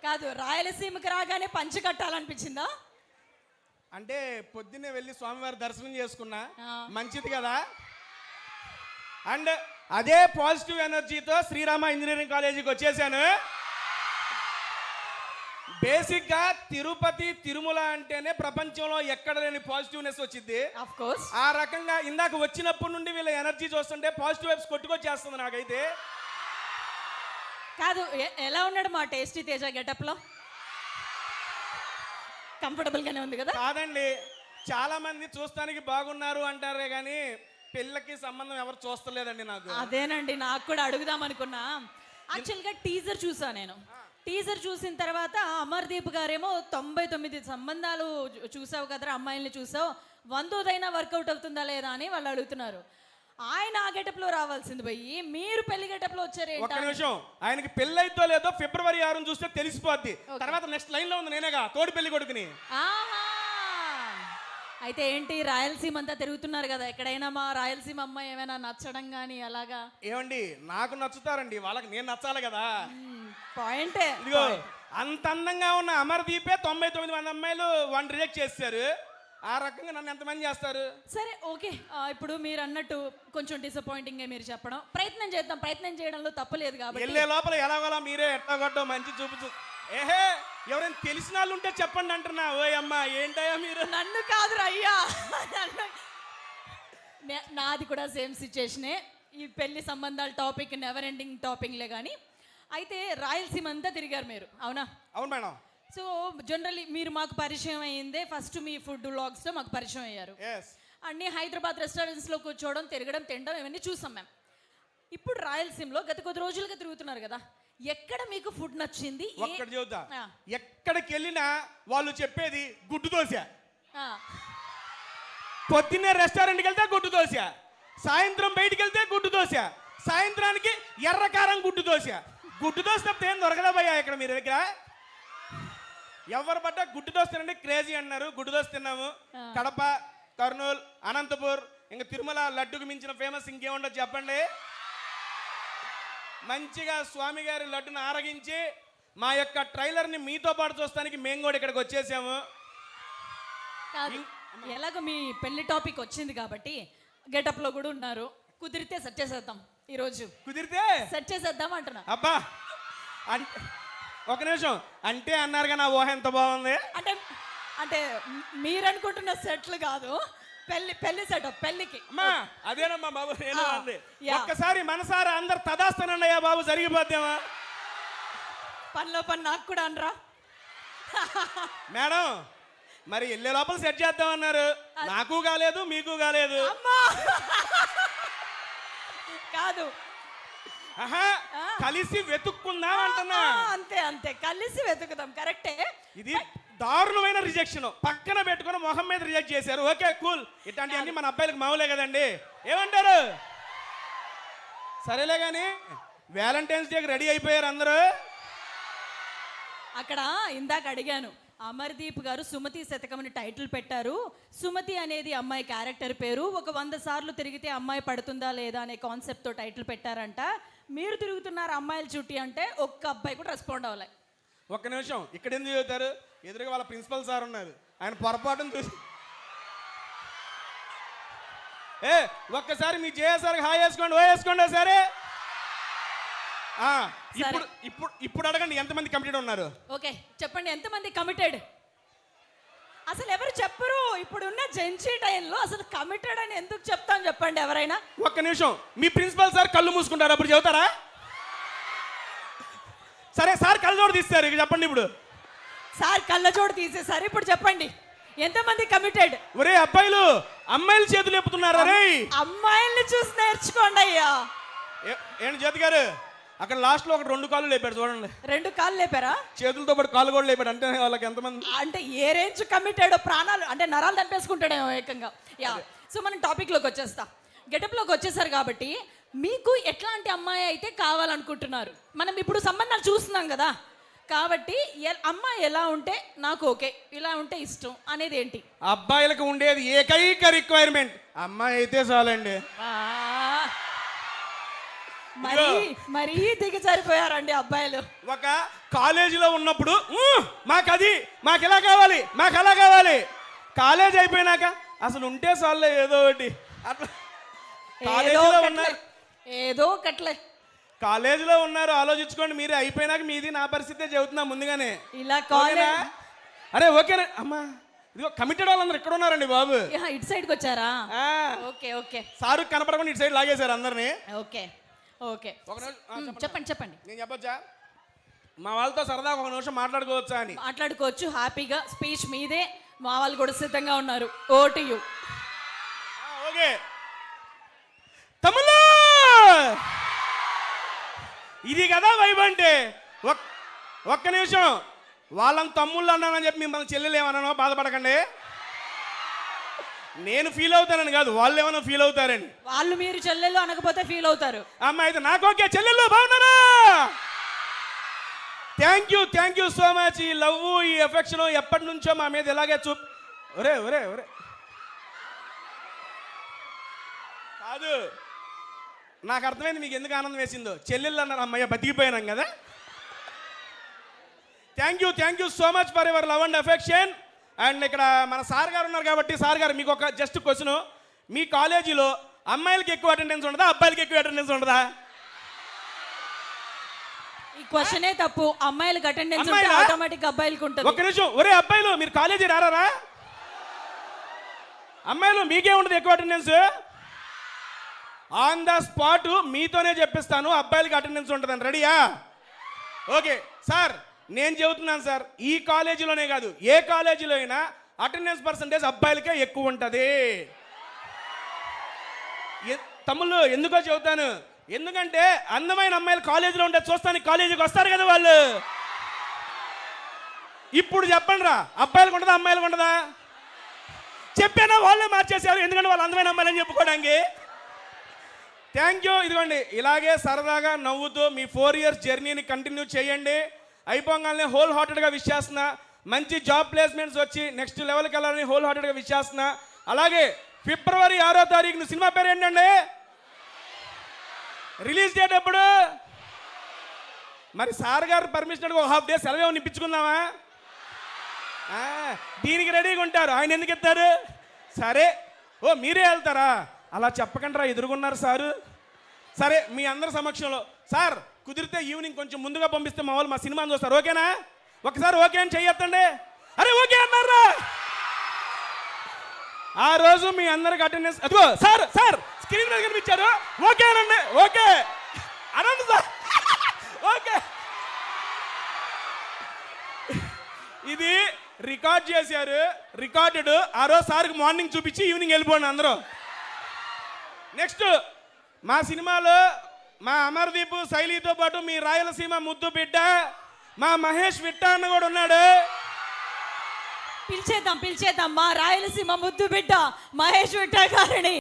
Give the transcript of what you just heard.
కాదు, రాయలసీమకి రాగానే పంచి కట్టాలనిపించిందా? అంటే పొద్దున్నే వెళ్ళి స్వామివారి దర్శనం చేసుకున్నా, ఆ. మంచిది కదా. అండ్ అదే పాజిటివ్ ఎనర్జీతో శ్రీరామ ఇంజనీరింగ్ కాలేజీకి వచ్చేసాను. బేసిక్గా తిరుపతి తిరుమల అంటేనే ప్రపంచంలో ఎక్కడ లేని పాజిటివ్నెస్ వచ్చింది. Of course. ఆ రకంగా ఇందాక వచ్చినప్పటి నుండి వీళ్ళ ఎనర్జీ చూస్తుంటే పాజిటివ్ వైబ్స్ కొట్టుకొచ్చేస్తుంది నాకైతే. కాదు, ఎలా ఉన్నాడు మా టేస్టీ తేజ గెటప్ లో? కంఫర్టబుల్ గానే ఉంది కదా? కాదండి, చాలా మంది చూస్తానికి బాగున్నారు అంటారే కానీ పిల్లకి సంబంధం ఎవరు చూస్తలేదండి నాకు. అదేనండి, నాకు కూడా అడుగుదాం అనుకున్నా. యాక్చువల్గా టీజర్ చూసా నేను. టీజర్ చూసిన తర్వాత అమర్దీప్ గారేమో 99 సంబంధాలు చూసావు కదరా, అమ్మాయిల్ని చూసావు, 100దైనా వర్కౌట్ అవుతుందా లేదా అని వాళ్ళు అడుగుతున్నారు. ఆయన ఆ గెటప్ లో రావాల్సింది పోయి మీరు పెళ్లి గెటప్ లో వచ్చారు. ఒక్క నిమిషం, ఆయనకి పెళ్లి అయితో లేదో ఫిబ్రవరి 6 చూస్తే తెలిసిపోద్ది. తర్వాత నెక్స్ట్ లైన్ లో ఉంది నేనేగా తోడి పెళ్లి కొడుకుని. అయితే ఏంటి, రాయలసీమ అంతా తిరుగుతున్నారు కదా, ఎక్కడైనా మా రాయలసీమ అమ్మాయి ఏమైనా నచ్చడం కానీ అలాగా? ఏమండి, నాకు నచ్చుతారండి, వాళ్ళకి నేను నచ్చాలి కదా. పాయింటే. ఇదిగో అంత అందంగా ఉన్న అమర్దీపే 99 మంది అమ్మాయిలు వన్ రిజెక్ట్ చేస్తారు. ఆ రకంగా నన్ను ఎంతమంది చేస్తారు? సరే ఓకే, ఇప్పుడు మీరు అన్నట్టు కొంచెం డిసప్పాయింటింగ్ మీరు చెప్పడం, ప్రయత్నం చేద్దాం. ప్రయత్నం చేయడంలో తప్పలేదు కాబట్టి వెళ్ళే లోపల ఎలాగోలా మీరే ఎట్టగొట్టో మంచి చూపు. ఏహే, ఎవరైనా తెలిసిన వాళ్ళు ఉంటే చెప్పండి అంటున్నా. ఓయ్ అమ్మా, ఏంటయ్యా మీరు? నన్ను కాదురా అయ్యా, నాది కూడా సేమ్ సిచ్యుయేషనే. ఈ పెళ్లి సంబంధాల టాపిక్ నెవర్ ఎండింగ్ టాపిక్లే. కానీ అయితే రాయలసీమ అంతా తిరిగారు మీరు, అవునా? అవును మేడం. సో జనరల్లీ మీరు మాకు పరిచయం అయ్యిందే ఫస్ట్ మీ ఫుడ్ వ్లాగ్స్లో మాకు పరిచయం అయ్యారు. అన్ని హైదరాబాద్ రెస్టారెంట్స్లో కూర్చోవడం, తిరగడం, తినడం ఇవన్నీ చూసాం మేము. ఇప్పుడు రాయలసీమలో గత కొద్ది రోజులుగా తిరుగుతున్నారు కదా, ఎక్కడ మీకు ఫుడ్ నచ్చింది? ఒక్కడ చెబుతా, ఎక్కడికి వెళ్ళినా వాళ్ళు చెప్పేది గుడ్డు దోశ. పొద్దున్నే రెస్టారెంట్కి వెళ్తే గుడ్డు దోశ, సాయంత్రం బయటికి వెళ్తే గుడ్డు దోశ, సాయంత్రానికి ఎర్రకారం గుడ్డు దోశ. గుడ్డు దోశ తప్పితే ఏం దొరకదా భయ్యా ఇక్కడ మీ దగ్గర? ఎవరు పడ్డా గుడ్డు దోశ తినండి క్రేజీ అన్నారు. గుడ్డు దోశ తిన్నాము. కడప, కర్నూలు, అనంతపూర్, ఇంకా తిరుమల లడ్డుకు మించిన ఫేమస్ ఇంకేముండదు చెప్పండి. మంచిగా స్వామి గారి లడ్డును ఆరగించి మా యొక్క ట్రైలర్ని మీతో పాటు చూస్తానికి మేము కూడా ఇక్కడికి వచ్చేసాము. ఎలాగో మీ పెళ్లి టాపిక్ వచ్చింది కాబట్టి గెటప్ లో కూడా ఉన్నారు, కుదిరితే సెట్ చేసేద్దాం ఈరోజు. కుదిరితే సెట్ చేసేద్దాం అంటున్నా. అబ్బా, అంటే ఒక నిమిషం, అంటే అన్నారుగా నా ఊహ ఎంత బాగుంది. అంటే అంటే మీరు అనుకుంటున్న సెట్లు కాదు, పెళ్లి సెటప్ పెళ్లికి. అమ్మా అదేనమ్మా బాబు, నేను అంది. ఒక్కసారి మనసారా అందరు తదాస్తానన్నయ్యా బాబు, జరిగిపోద్దామా? పనిలో పని నాకు కూడా అనరా మేడం? మరి వెళ్ళే లోపల సెట్ చేద్దామన్నారు, నాకు కాలేదు మీకు కాలేదు. కాదు, కలిసి వెతుక్కుందాం అంటున్నా. అంతే అంతే, కలిసి వెతుకుదాం. కరెక్టే. ఇది దారుణమైన రిజెక్షన్, పక్కన పెట్టుకుని మొహం మీద రిజెక్ట్ చేశారు. ఓకే కూల్, ఇట్లాంటివన్నీ మన అబ్బాయిలకు మామూలే కదండి, ఏమంటారు? సరేలే కానీ వ్యాలంటైన్స్ డేకి రెడీ అయిపోయారు అందరూ. అక్కడ ఇందాక అడిగాను, అమర్దీప్ గారు సుమతి శతకమని టైటిల్ పెట్టారు. సుమతి అనేది అమ్మాయి క్యారెక్టర్ పేరు. ఒక 100 సార్లు తిరిగితే అమ్మాయి పడుతుందా లేదా అనే కాన్సెప్ట్తో టైటిల్ పెట్టారంట. మీరు తిరుగుతున్నారు అమ్మాయిల చుట్టి అంటే ఒక్క అబ్బాయి కూడా రెస్పాండ్ అవ్వలే. ఒక్క నిమిషం, ఇక్కడ ఎందుకు చదువుతారు? ఎదురుగా వాళ్ళ ప్రిన్సిపల్ సార్ ఉన్నారు, ఆయన పొరపాటును చూసి ఒక్కసారి మీ జేఎస్ఆర్ హాయ్ వేసుకోండి, ఓ వేసుకోండి సరే. ఇప్పుడు ఇప్పుడు ఇప్పుడు అడగండి, ఎంతమంది కమిటెడ్ ఉన్నారు? ఓకే చెప్పండి, ఎంతమంది కమిటెడ్? అసలు ఎవరు చెప్పరు. ఇప్పుడున్న జెన్సీ టైంలో అసలు కమిటెడ్ అని ఎందుకు చెప్తాను చెప్పండి ఎవరైనా. ఒక్క నిమిషం, మీ ప్రిన్సిపల్ సార్ కళ్ళు మూసుకుంటారు, అప్పుడు చెబుతారా? సరే సార్ కళ్ళజోడు తీస్తారు, ఇక చెప్పండి. ఇప్పుడు సార్ కళ్ళజోడు తీసేసారు, ఇప్పుడు చెప్పండి ఎంతమంది కమిటెడ్? ఒరే అబ్బాయిలు, అమ్మాయిలు చేతులు ఎప్పుతున్నారా? రే అమ్మాయిల్ని చూసి నేర్చుకోండి అయ్యా. ఏంటి జ్యోతి గారు, అక్కడ లాస్ట్ లో ఒక 2 కాళ్ళు లేపాడు చూడండి. 2 కాళ్ళు లేపారా? చేతులతో పాటు కాళ్ళు కూడా లేపాడు. అంటే వాళ్ళకి ఎంతమంది? అంటే ఏ రేంజ్ కమిటెడ్, ప్రాణాలు అంటే నరాలు చంపేసుకుంటాడేమో ఏకంగా. యా, సో మనం టాపిక్ లోకి వచ్చేస్తా. గెటప్ లోకి వచ్చేసారు కాబట్టి మీకు ఎట్లాంటి అమ్మాయి అయితే కావాలనుకుంటున్నారు? మనం ఇప్పుడు సంబంధాలు చూస్తున్నాం కదా, కాబట్టి అమ్మాయి ఎలా ఉంటే నాకు ఓకే, ఇలా ఉంటే ఇష్టం అనేది ఏంటి? అబ్బాయిలకు ఉండేది ఏకైక రిక్వైర్మెంట్, అమ్మాయి అయితే చాలండి. మరీ మరీ దిగజారిపోయారండి అబ్బాయిలు. ఒక కాలేజీలో ఉన్నప్పుడు మాకు ఇలా కావాలి మాకు అలా కావాలి, కాలేజ్ అయిపోయినాక అసలు ఉంటే చాలే ఏదో ఒకటి అట్లా. కాలేజీలో ఉన్నారు, ఏదో ఒకట్లే కాలేజీలో ఉన్నారు, ఆలోచించుకోండి మీరే. అయిపోయినాక మీది నా పరిస్థితే చెబుతున్నా ముందుగానే. ఇలా ఓకేనా? కాలేజ్ అరే ఓకేనా అమ్మా, ఇదిగో కమిటెడ్ వాళ్ళందరూ ఇక్కడ ఉన్నారండి బాబు. ఇటు సైడ్కి వచ్చారా? ఆ, ఓకే ఓకే సారు కనపడకుండా ఇటు సైడ్ లాగేశారు అందరినీ. ఓకే ఓకే ఒక నిమిషం చెప్పండి చెప్పండి. నేను చెప్పొచ్చా మా వాళ్ళతో సరదాగా ఒక నిమిషం మాట్లాడుకోవచ్చా అని? మాట్లాడుకోవచ్చు హ్యాపీగా, స్పీచ్ మీదే, మా వాళ్ళు కూడా సిద్ధంగా ఉన్నారు. Vote you. ఓకే తమ్ముళ్ళు, ఇది కదా వైబ్ అంటే. ఒక్క నిమిషం, వాళ్ళని తమ్ముళ్ళు అన్నానని చెప్పి మిమ్మల్ని చెల్లెలు ఏమన్నానో బాధపడకండి. నేను ఫీల్ అవుతానని కాదు, వాళ్ళు ఏమైనా ఫీల్ అవుతారని. వాళ్ళు మీరు చెల్లెలు అనకపోతే ఫీల్ అవుతారు. అమ్మ అయితే నాకు ఓకే, చెల్లెళ్ళు బాగున్నారా? Thank you so much. ఈ లవ్, ఈ ఎఫెక్షన్ ఎప్పటి నుంచో మా మీద ఇలాగే ఒరే ఒరే ఒరే కాదు, నాకు అర్థమైంది మీకు ఎందుకు ఆనందం వేసిందో. చెల్లెళ్ళు అన్నారు, అమ్మయ్య బతికిపోయినాం కదా. Thank you so much for your love and affection. And ఇక్కడ మన సార్ గారు ఉన్నారు కాబట్టి, సార్ గారు మీకు ఒక జస్ట్ క్వశ్చన్. మీ కాలేజీలో అమ్మాయిలకి ఎక్కువ అటెండెన్స్ ఉండదా, అబ్బాయిలకి ఎక్కువ అటెండెన్స్ ఉండదా? ఈ క్వశ్చనే తప్పు. అమ్మాయిలకు అటెండెన్స్ ఉంటే అమ్మాయిలా? ఆటోమేటిక్ అబ్బాయిలకు ఉంటుంది. ఒక్క నిమిషం, ఒరే అబ్బాయిలు మీరు కాలేజీ రారా? అమ్మాయిలు మీకే ఉండదు ఎక్కువ అటెండెన్స్. ఆన్ ద స్పాట్ మీతోనే చెప్పిస్తాను అబ్బాయిలకి అటెండెన్స్ ఉంటుందని. రెడీయా? ఓకే సార్, నేను చెబుతున్నాను సార్, ఈ కాలేజీలోనే కాదు ఏ కాలేజీలో అయినా అటెండెన్స్ పర్సంటేజ్ అబ్బాయిలకే ఎక్కువ ఉంటుంది. తమ్ముళ్ళు ఎందుకో చెబుతాను, ఎందుకంటే అందమైన అమ్మాయిలు కాలేజీలో ఉంటే చూస్తానికి కాలేజీకి వస్తారు కదా వాళ్ళు. ఇప్పుడు చెప్పండి రా, అబ్బాయిలకు ఉంటుందా అమ్మాయిలకు ఉంటుందా? చెప్పానా? వాళ్ళే మార్చేశారు, ఎందుకంటే వాళ్ళు అందమైన అమ్మాయిలు అని చెప్పుకోవడానికి. Thank you. ఇదిగోండి, ఇలాగే సరదాగా నవ్వుతూ మీ 4 years జర్నీని కంటిన్యూ చేయండి. అయిపోగానే హోల్ హార్టెడ్గా విష్ చేస్తున్నా. మంచి జాబ్ ప్లేస్మెంట్స్ వచ్చి నెక్స్ట్ లెవెల్కి వెళ్ళాలని హోల్ హార్టెడ్గా విష్ చేస్తున్నా. అలాగే February 6వ తారీఖున సినిమా పేరు ఏంటండి? రిలీజ్ డేట్ ఎప్పుడు? మరి సార్ గారు పర్మిషన్ ఒక హాఫ్ డే సెలవు ఏమైనా ఇప్పించుకుందామా? దీనికి రెడీగా ఉంటారు, ఆయన ఎందుకు ఎత్తారు? సరే, ఓ మీరే వెళ్తారా? అలా చెప్పకండి రా, ఎదురుగున్నారు సారు. సరే, మీ అందరి సమక్షంలో సార్ కుదిరితే ఈవినింగ్ కొంచెం ముందుగా పంపిస్తే మా వాళ్ళు మా సినిమాని చూస్తారు. ఓకేనా? ఒకసారి ఓకే అని చెయ్యొద్దండి. అరే ఓకే అన్నారా? ఆ రోజు మీ అందరికి అటెండెన్స్ అదిగో సార్ స్క్రీన్ మీద కనిపించారు. ఓకే అనండి. ఓకే అనండి సార్. ఓకే, ఇది రికార్డ్ చేశారు, రికార్డెడ్. ఆ రోజు సార్కి మార్నింగ్ చూపించి ఈవినింగ్ వెళ్ళిపోండి అందరూ. నెక్స్ట్ మా సినిమాలో మా అమర్దీప్, శైలితో పాటు మీ రాయలసీమ ముద్దు బిడ్డ మా మహేష్ విట్ట అన్న కూడా ఉన్నాడు. పిలిచేద్దాం మా రాయలసీమ ముద్దు బిడ్డ మహేష్ విట్ట గారిని.